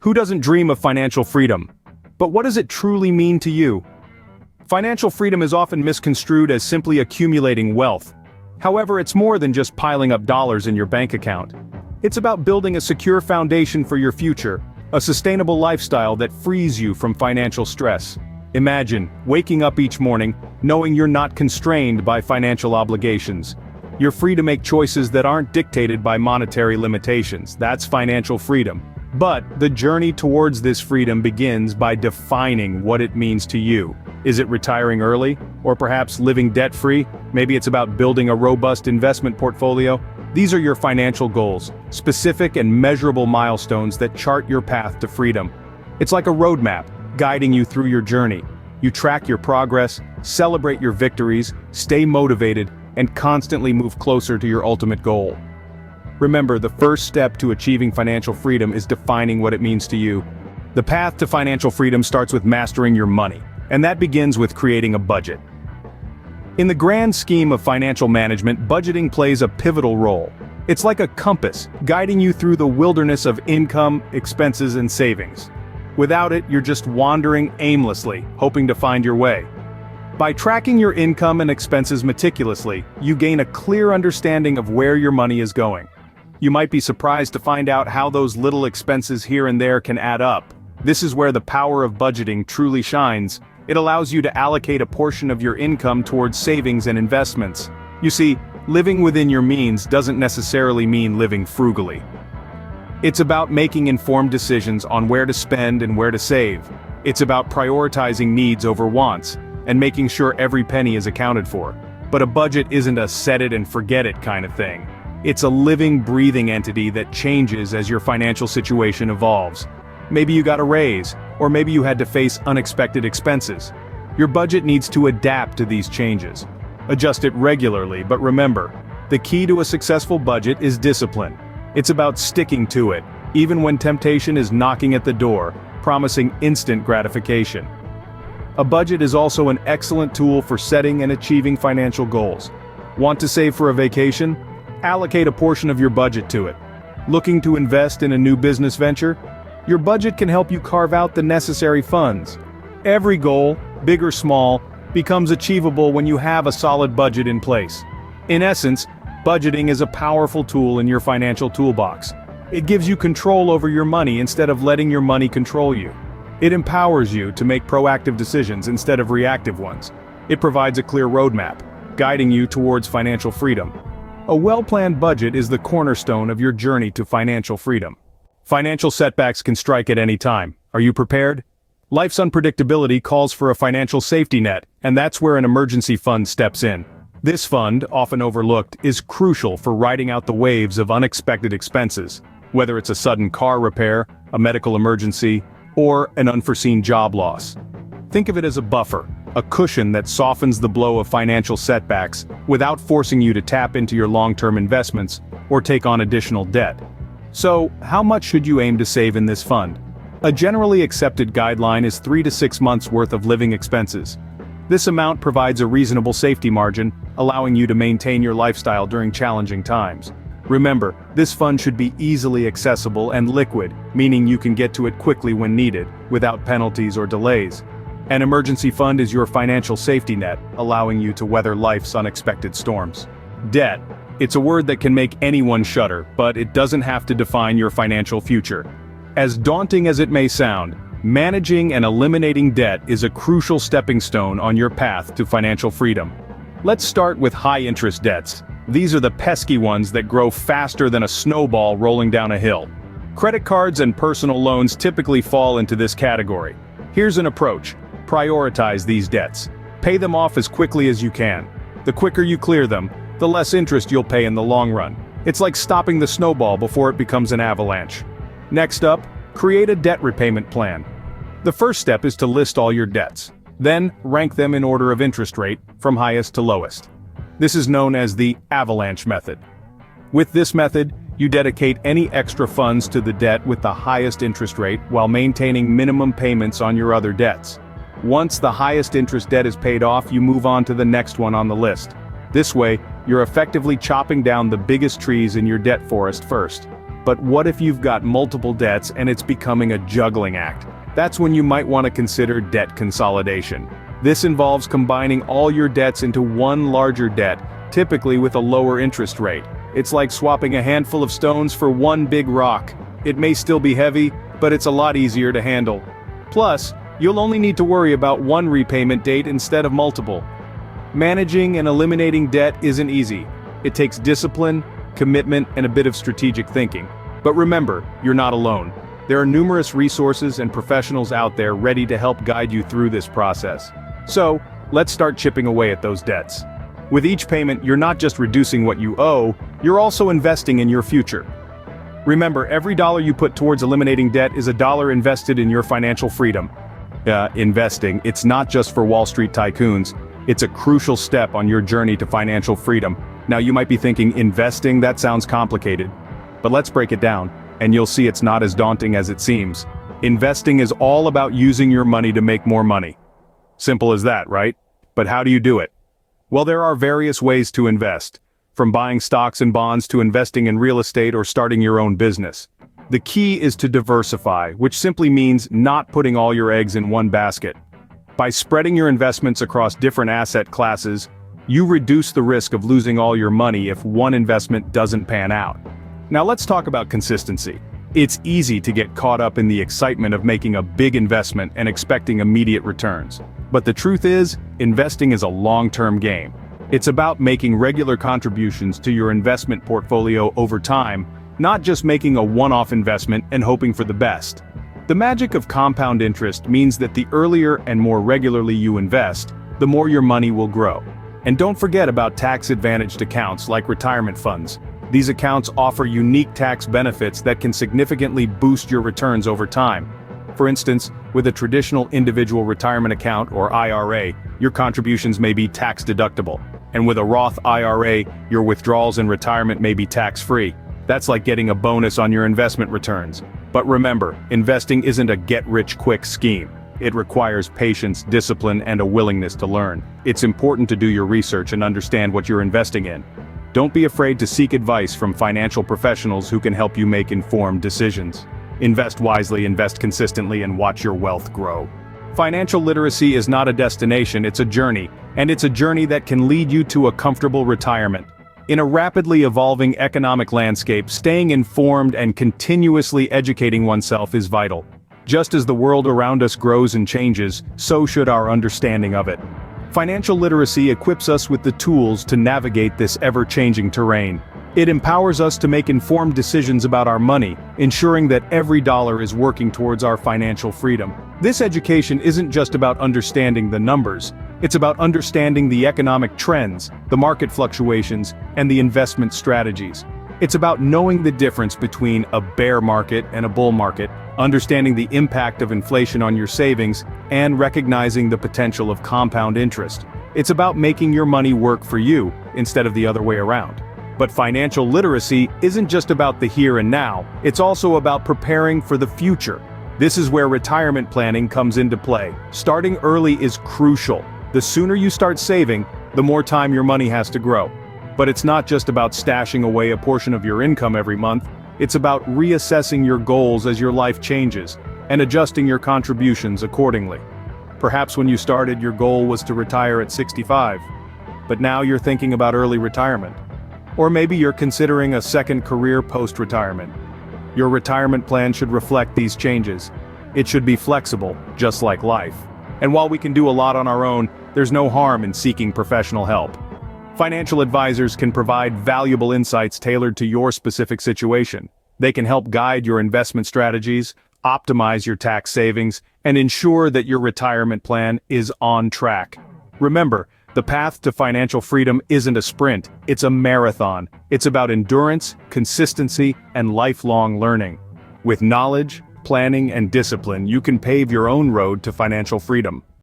Who doesn't dream of financial freedom? But what does it truly mean to you? Financial freedom is often misconstrued as simply accumulating wealth. However, it's more than just piling up dollars in your bank account. It's about building a secure foundation for your future, a sustainable lifestyle that frees you from financial stress. Imagine waking up each morning knowing you're not constrained by financial obligations. You're free to make choices that aren't dictated by monetary limitations. That's financial freedom. But the journey towards this freedom begins by defining what it means to you. Is it retiring early? Or perhaps living debt-free? Maybe it's about building a robust investment portfolio? These are your financial goals, specific and measurable milestones that chart your path to freedom. It's like a roadmap, guiding you through your journey. You track your progress, celebrate your victories, stay motivated, and constantly move closer to your ultimate goal. Remember, the first step to achieving financial freedom is defining what it means to you. The path to financial freedom starts with mastering your money, and that begins with creating a budget. In the grand scheme of financial management, budgeting plays a pivotal role. It's like a compass, guiding you through the wilderness of income, expenses, and savings. Without it, you're just wandering aimlessly, hoping to find your way. By tracking your income and expenses meticulously, you gain a clear understanding of where your money is going. You might be surprised to find out how those little expenses here and there can add up. This is where the power of budgeting truly shines. It allows you to allocate a portion of your income towards savings and investments. You see, living within your means doesn't necessarily mean living frugally. It's about making informed decisions on where to spend and where to save. It's about prioritizing needs over wants, and making sure every penny is accounted for. But a budget isn't a set it and forget it kind of thing. It's a living, breathing entity that changes as your financial situation evolves. Maybe you got a raise, or maybe you had to face unexpected expenses. Your budget needs to adapt to these changes. Adjust it regularly, but remember, the key to a successful budget is discipline. It's about sticking to it, even when temptation is knocking at the door, promising instant gratification. A budget is also an excellent tool for setting and achieving financial goals. Want to save for a vacation? Allocate a portion of your budget to it. Looking to invest in a new business venture? Your budget can help you carve out the necessary funds. Every goal, big or small, becomes achievable when you have a solid budget in place. In essence, budgeting is a powerful tool in your financial toolbox. It gives you control over your money instead of letting your money control you. It empowers you to make proactive decisions instead of reactive ones. It provides a clear roadmap, guiding you towards financial freedom. A well-planned budget is the cornerstone of your journey to financial freedom. Financial setbacks can strike at any time. Are you prepared? Life's unpredictability calls for a financial safety net, and that's where an emergency fund steps in. This fund, often overlooked, is crucial for riding out the waves of unexpected expenses, whether it's a sudden car repair, a medical emergency, or an unforeseen job loss. Think of it as a buffer, a cushion that softens the blow of financial setbacks without forcing you to tap into your long-term investments or take on additional debt. So, how much should you aim to save in this fund? A generally accepted guideline is 3 to 6 months worth of living expenses. This amount provides a reasonable safety margin, allowing you to maintain your lifestyle during challenging times. Remember, this fund should be easily accessible and liquid, meaning you can get to it quickly when needed, without penalties or delays. An emergency fund is your financial safety net, allowing you to weather life's unexpected storms. Debt. It's a word that can make anyone shudder, but it doesn't have to define your financial future. As daunting as it may sound, managing and eliminating debt is a crucial stepping stone on your path to financial freedom. Let's start with high-interest debts. These are the pesky ones that grow faster than a snowball rolling down a hill. Credit cards and personal loans typically fall into this category. Here's an approach. Prioritize these debts. Pay them off as quickly as you can. The quicker you clear them, the less interest you'll pay in the long run. It's like stopping the snowball before it becomes an avalanche. Next up, create a debt repayment plan. The first step is to list all your debts. Then, rank them in order of interest rate, from highest to lowest. This is known as the avalanche method. With this method, you dedicate any extra funds to the debt with the highest interest rate while maintaining minimum payments on your other debts. Once the highest interest debt is paid off, you move on to the next one on the list. This way, you're effectively chopping down the biggest trees in your debt forest first. But what if you've got multiple debts and it's becoming a juggling act? That's when you might want to consider debt consolidation. This involves combining all your debts into one larger debt, typically with a lower interest rate. It's like swapping a handful of stones for one big rock. It may still be heavy, but it's a lot easier to handle. Plus, you'll only need to worry about one repayment date instead of multiple. Managing and eliminating debt isn't easy. It takes discipline, commitment, and a bit of strategic thinking. But remember, you're not alone. There are numerous resources and professionals out there ready to help guide you through this process. So, let's start chipping away at those debts. With each payment, you're not just reducing what you owe, you're also investing in your future. Remember, every dollar you put towards eliminating debt is a dollar invested in your financial freedom. Investing, it's not just for Wall Street tycoons. It's a crucial step on your journey to financial freedom. Now you might be thinking, investing, that sounds complicated. But let's break it down, and you'll see it's not as daunting as it seems. Investing is all about using your money to make more money. Simple as that, right? But how do you do it? Well, there are various ways to invest, from buying stocks and bonds to investing in real estate or starting your own business. The key is to diversify, which simply means not putting all your eggs in one basket. By spreading your investments across different asset classes, you reduce the risk of losing all your money if one investment doesn't pan out. Now let's talk about consistency. It's easy to get caught up in the excitement of making a big investment and expecting immediate returns. But the truth is, investing is a long-term game. It's about making regular contributions to your investment portfolio over time, not just making a one-off investment and hoping for the best. The magic of compound interest means that the earlier and more regularly you invest, the more your money will grow. And don't forget about tax-advantaged accounts like retirement funds. These accounts offer unique tax benefits that can significantly boost your returns over time. For instance, with a traditional individual retirement account or IRA, your contributions may be tax-deductible. And with a Roth IRA, your withdrawals in retirement may be tax-free. That's like getting a bonus on your investment returns. But remember, investing isn't a get-rich-quick scheme. It requires patience, discipline, and a willingness to learn. It's important to do your research and understand what you're investing in. Don't be afraid to seek advice from financial professionals who can help you make informed decisions. Invest wisely, invest consistently, and watch your wealth grow. Financial literacy is not a destination, it's a journey, and it's a journey that can lead you to a comfortable retirement. In a rapidly evolving economic landscape, staying informed and continuously educating oneself is vital. Just as the world around us grows and changes, so should our understanding of it. Financial literacy equips us with the tools to navigate this ever-changing terrain. It empowers us to make informed decisions about our money, ensuring that every dollar is working towards our financial freedom. This education isn't just about understanding the numbers, it's about understanding the economic trends, the market fluctuations, and the investment strategies. It's about knowing the difference between a bear market and a bull market, understanding the impact of inflation on your savings, and recognizing the potential of compound interest. It's about making your money work for you, instead of the other way around. But financial literacy isn't just about the here and now, it's also about preparing for the future. This is where retirement planning comes into play. Starting early is crucial. The sooner you start saving, the more time your money has to grow. But it's not just about stashing away a portion of your income every month, it's about reassessing your goals as your life changes, and adjusting your contributions accordingly. Perhaps when you started, your goal was to retire at 65. But now you're thinking about early retirement. Or maybe you're considering a second career post-retirement. Your retirement plan should reflect these changes. It should be flexible, just like life. And while we can do a lot on our own, there's no harm in seeking professional help. Financial advisors can provide valuable insights tailored to your specific situation. They can help guide your investment strategies, optimize your tax savings, and ensure that your retirement plan is on track. Remember, the path to financial freedom isn't a sprint, it's a marathon. It's about endurance, consistency, and lifelong learning. With knowledge, planning, and discipline, you can pave your own road to financial freedom.